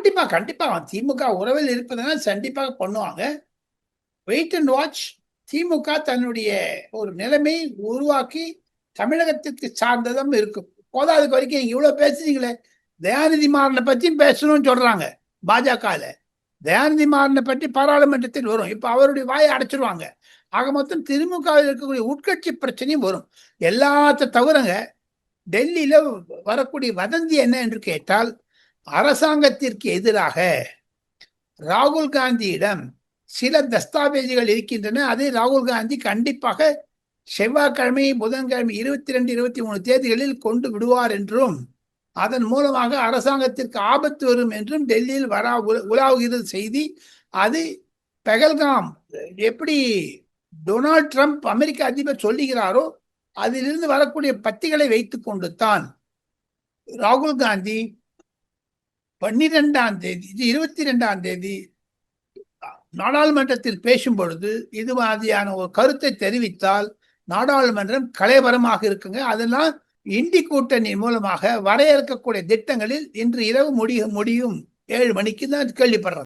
கண்டிப்பா கண்டிப்பா திமுக உறவில் இருப்பதனால் கண்டிப்பாக பண்ணுவாங்க. Wait and watch. திமுக தன்னுடைய ஒரு நிலைமை உருவாக்கி தமிழகத்திற்கு சார்ந்ததும் இருக்கும். போதாதுக்கு வரைக்கும் இவ்வளவு பேசுறீங்களே, தயாநிதி மாறனை பற்றியும் பேசணும்னு சொல்றாங்க பாஜகல. தயாநிதி மாறனை பற்றி பாராளுமன்றத்தில் வரும். இப்ப அவருடைய வாயை அடைச்சிருவாங்க. ஆக மொத்தம் திமுகவில் இருக்கக்கூடிய உட்கட்சி பிரச்சனையும் வரும். எல்லாத்த தவிரங்க டெல்லியில வரக்கூடிய வதந்தி என்ன என்று கேட்டால், அரசாங்கத்திற்கு எதிராக ராகுல் காந்தியிடம் சில தஸ்தாவேஜுகள் இருக்கின்றன. அதை ராகுல் காந்தி கண்டிப்பாக செவ்வாய்க்கிழமை புதன்கிழமை 22 23 தேதிகளில் கொண்டு விடுவார் என்றும், அதன் மூலமாக அரசாங்கத்திற்கு ஆபத்து வரும் என்றும் டெல்லியில் உலாவுகிறது செய்தி. அது பெகல்காம் எப்படி டொனால்ட் ட்ரம்ப் அமெரிக்க அதிபர் சொல்லுகிறாரோ அதிலிருந்து வரக்கூடிய பத்திகளை வைத்துக் கொண்டு தான் ராகுல் காந்தி 12ஆம் தேதி 22ஆம் தேதி நாடாளுமன்றத்தில் பேசும் பொழுது இது மாதிரியான ஒரு கருத்தை தெரிவித்தால் நாடாளுமன்றம் கலைவரமாக இருக்குங்க. அதெல்லாம் இந்தி கூட்டணி மூலமாக வரையறுக்கக்கூடிய திட்டங்களில் இன்று இரவு முடியும் 7 மணிக்கு தான் கேள்விப்படுறோம்.